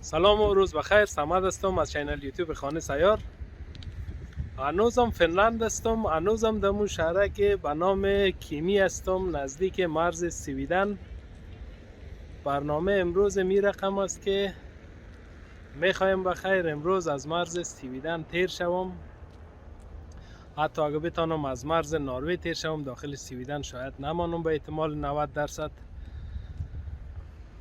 سلام و روز بخیر. سمد هستم از چینل یوتیوب خانه سیار. هنوزم فنلند هستم. هنوزم در شهرک به نام کیمی هستم، نزدیک مرز سویدن. برنامه امروز می رقم است که میخوایم بخیر امروز از مرز سویدن تیر شوم. حتی اگه بتانم از مرز ناروی تیر شوم، داخل سویدن شاید نمانم به احتمال 90%.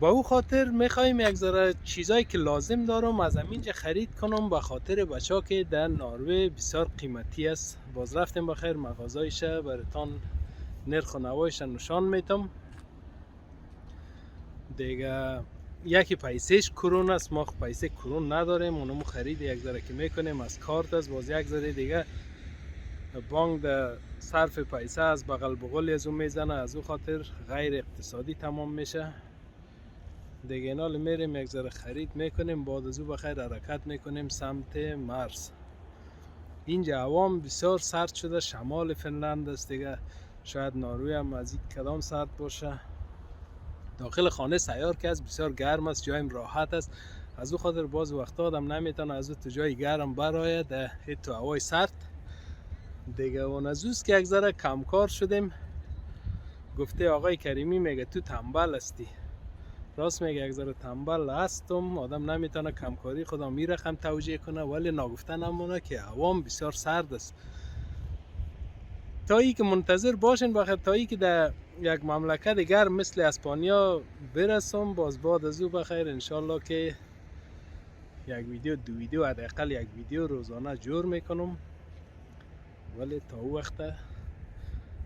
با او خاطر میخوایم یک ذره چیزایی که لازم دارم از اینجا خرید کنم، به خاطر بچه ها که در ناروی بسیار قیمتی است. باز رفتیم بخیر مغازایش براتان نرخ و نوایش نشان میتم. دیگه یکی پیسهش کرون است، ما پیسه کرون نداریم، اونمو خرید یک ذره که میکنیم از کارت است. باز یک ذره دیگه بانک در صرف پیسه از بغل بغل از اون میزنه، از او خاطر غیر اقتصادی تمام میشه. دیگه اینال میریم یک ذره خرید میکنیم، بعد از او بخیر حرکت میکنیم سمت مرز. اینجا هوام بسیار سرد شده، شمال فنلند است دیگه، شاید ناروی هم از این کدام سرد باشه. داخل خانه سیار که است بسیار گرم است، جایم راحت است. از او خاطر باز وقت آدم نمیتونه از او تو جای گرم براید تو هوای سرد دیگه. اون از اوست که یک ذره کمکار شدیم. گفته آقای کریمی میگه تو تنبل هستی. راست میگه، یک ذره تنبل هستم، آدم نمیتونه کمکاری خودم میرقم توجیه کنه، ولی نگفته نمونه که هوام بسیار سرد است. تا ای که منتظر باشین بخیر تا ای که در یک مملکت دیگر مثل اسپانیا برسم. باز بعد از او بخیر انشالله که یک ویدیو دو ویدیو حداقل یک ویدیو روزانه جور میکنم، ولی تا او وقت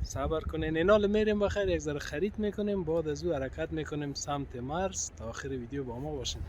صبر کنین. اینال میریم بخیر یک ذره خرید میکنیم، بعد از او حرکت میکنیم سمت مرز. تا آخر ویدیو با ما باشین.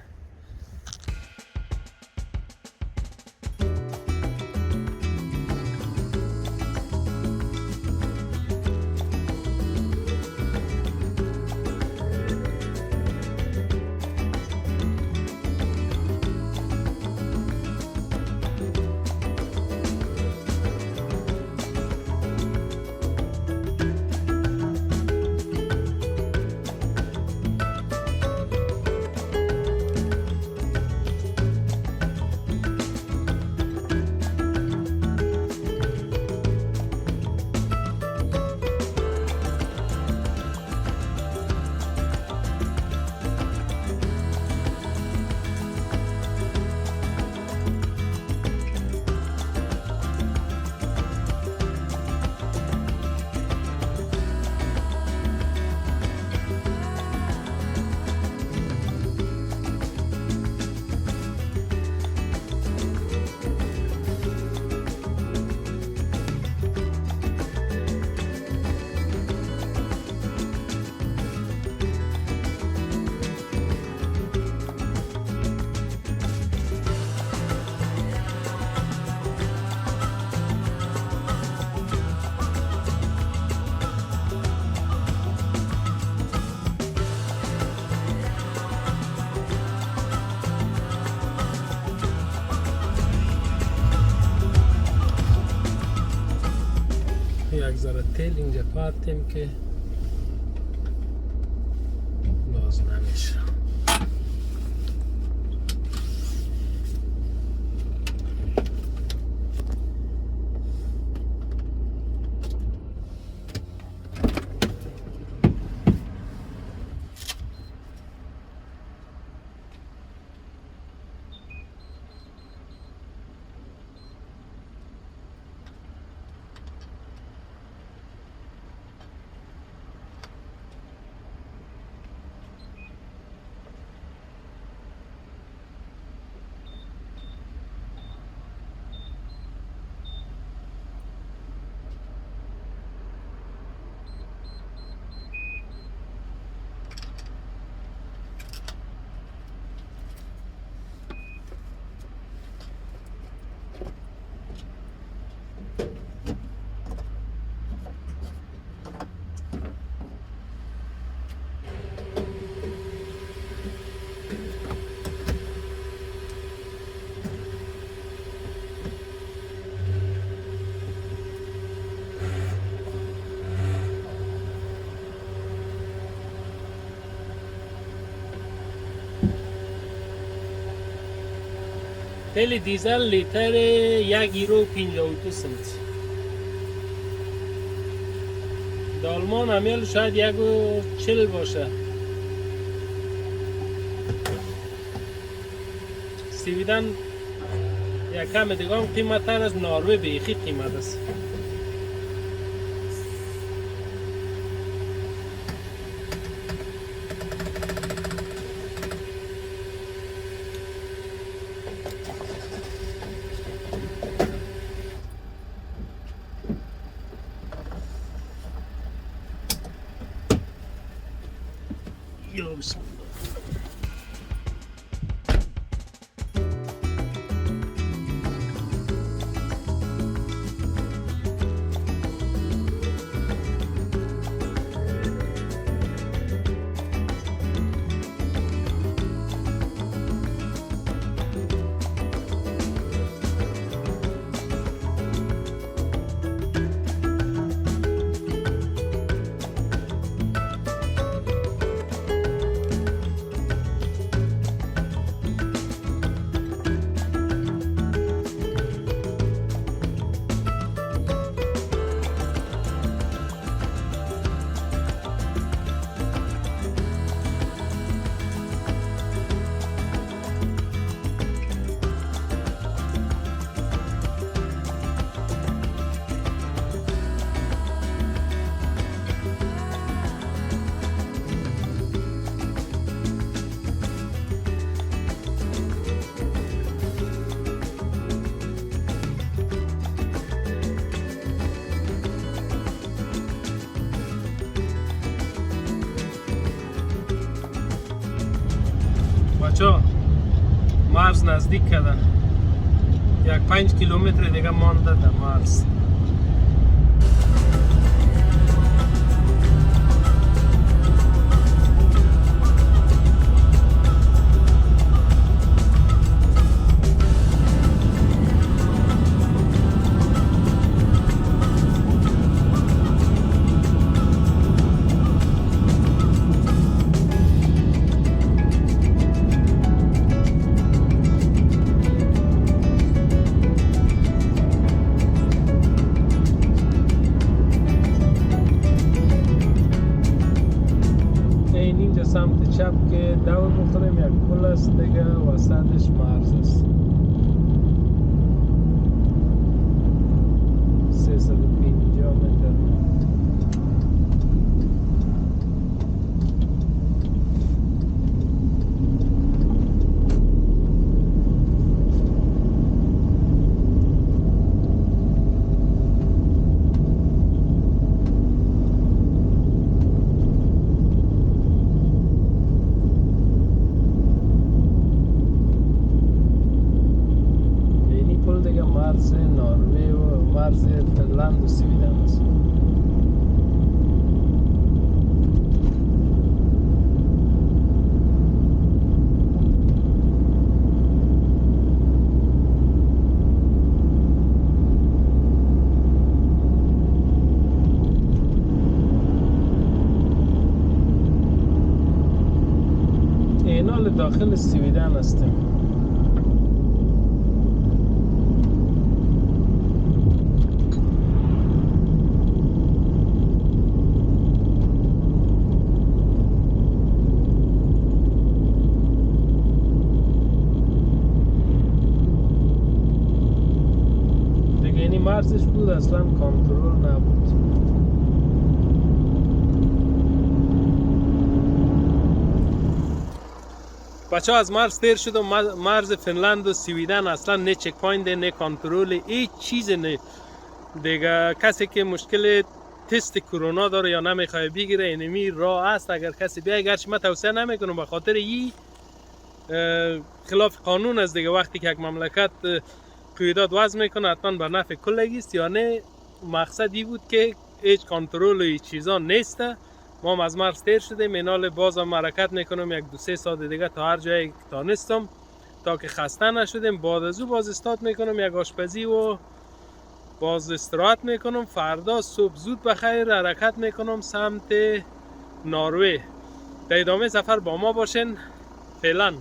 یک ذره تیل اینجا پرتیم که باز نمیشه. تیل دیزل لیتر 1 یورو 52 سنت. در آلمان همیل شاید 1.40 باشه. سویدن یک کم دیگه هم قیمت تر از ناروی بیخی قیمت است. یا بسم الله. بچه مرز نزدیک کده، 5 کیلومتر دیگه مانده در مرز. سمت چپ که دور بخوریم یک پل است دیگه، وسطش مرز است. 350 متر. مرز ناروی و مرز فنلند و سویدن است. اینال داخل سویدن هستیم. مرزش بود، اصلا کنترل نبود. بچه ها از مرز تیر شد و مرز فنلند و سویدن اصلا نه چک پوینت نه کنترل، هیچ چیز نه دیگه. کسی که مشکل تست کرونا داره یا نمیخواد بگیره اینمی راه است. اگر کسی بیای، گرچه من توصیه نمیکنم به خاطر این خلاف قانون است دیگه. وقتی که یک مملکت قیودات وضع میکنه حتما به نفع کلگی است، یا نه مقصدی بود که هیچ کنترل و هیچ چیزا نیسته. ما هم از مرز تیر شدیم، اینال باز هم حرکت میکنم 1-2-3 ساعت دیگه تا هر جایی تانستم تا که خسته نشدیم. بعد از او باز استارت میکنم یک آشپزی و باز استراحت میکنم. فردا صبح زود بخیر حرکت میکنم سمت ناروی. در ادامه سفر با ما باشین. فعلا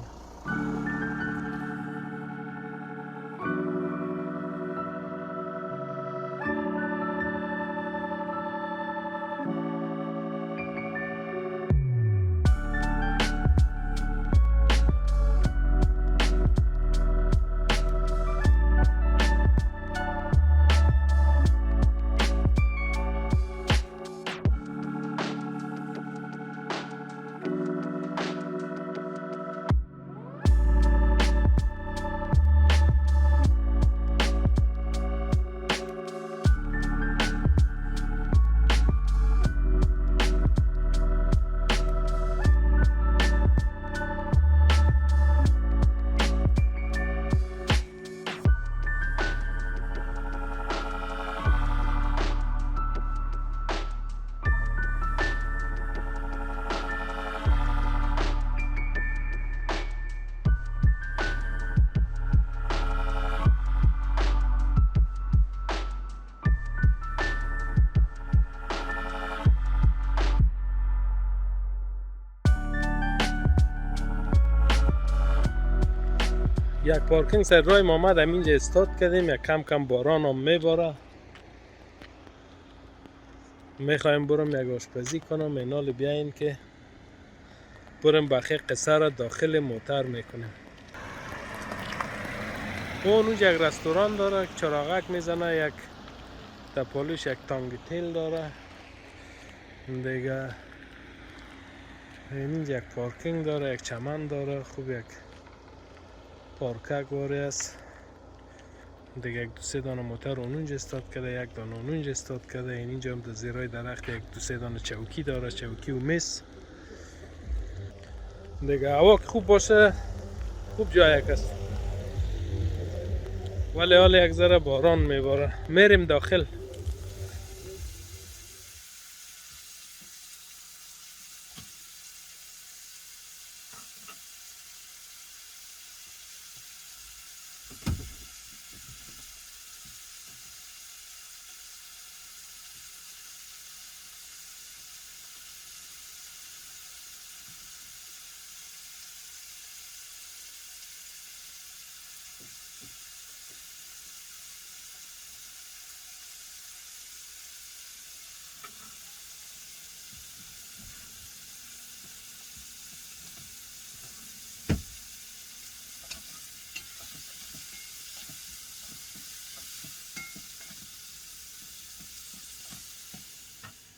یک پارکینگ سر راه ما آمد همینجا استارت کردیم. یک کم کم باران هم میباره. میخوایم برم یک آشپزی کنم. اینال بیاین که برم بخی قصه را داخل موتر میکنیم. اونجا یک رستوران داره، چراغک میزنه، یک تپالوش، یک تانگ تیل داره دیگه. اینجا یک پارکینگ داره، یک چمن داره، خوب یک پارکک واری است دیگه. یک دو سه دانه موتر اونجا استارت کرده، یک دانه اونجا استارت کرده. اینجا هم در زیرای درخت یک دو سه دانه چوکی داره، چوکی و میز دیگه. هوا که خوب باشه خوب جای یک است، ولی حال یک ذره باران میباره. میریم داخل.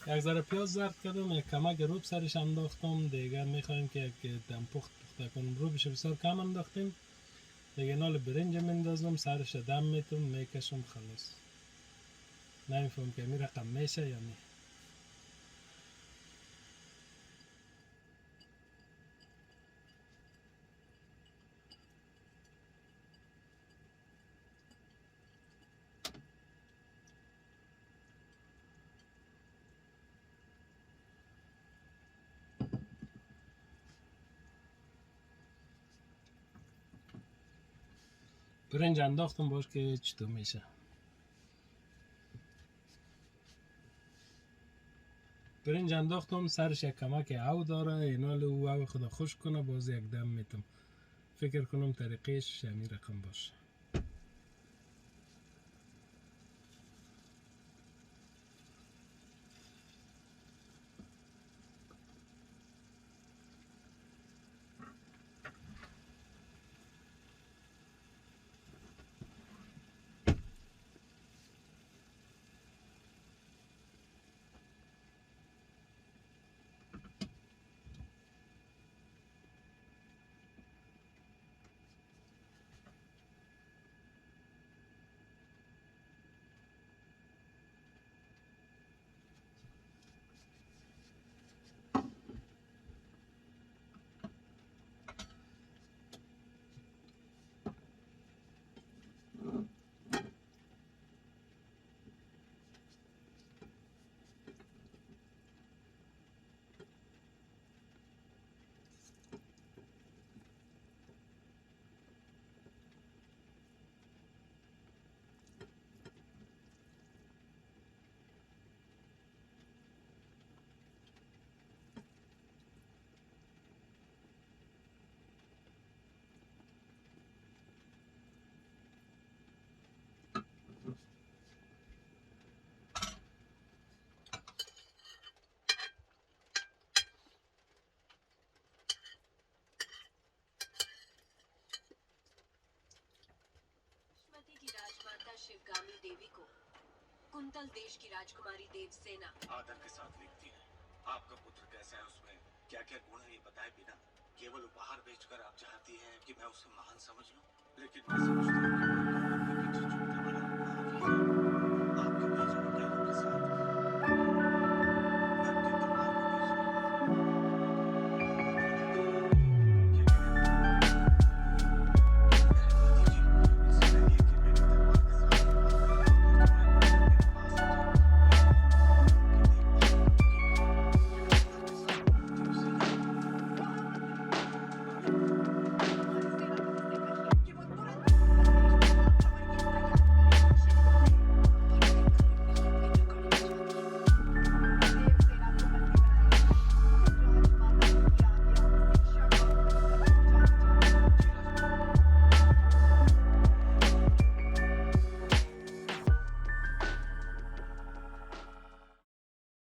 یک ذره پیاز زرد کردم، یک کمک روب سرش انداختم دیگه. میخوایم که یک دم پخت کنم. روبش بسیار کم انداختیم دیگه. نال برنج میندازم، سرش دم میتم، میکشم، خلاص. نمیفهم که می رقم میشه یا نه. برنج انداختم باش که چطور میشه. برنج انداختم، سرش یک کمک او داره. اینال او او خدا خوش کنه، باز یک دم میتم. فکر کنم طریقش همین رقم باشه. शिवगामी देवी को कुंतल देश की राजकुमारी देवसेना आदर के साथ लिखती है। आपका पुत्र कैसा है, उसमें क्या क्या गुण है ये बताए बिना केवल उपहार बेचकर आप चाहती हैं कि मैं उसे महान समझ लूं। लेकिन मैं समझती हूँ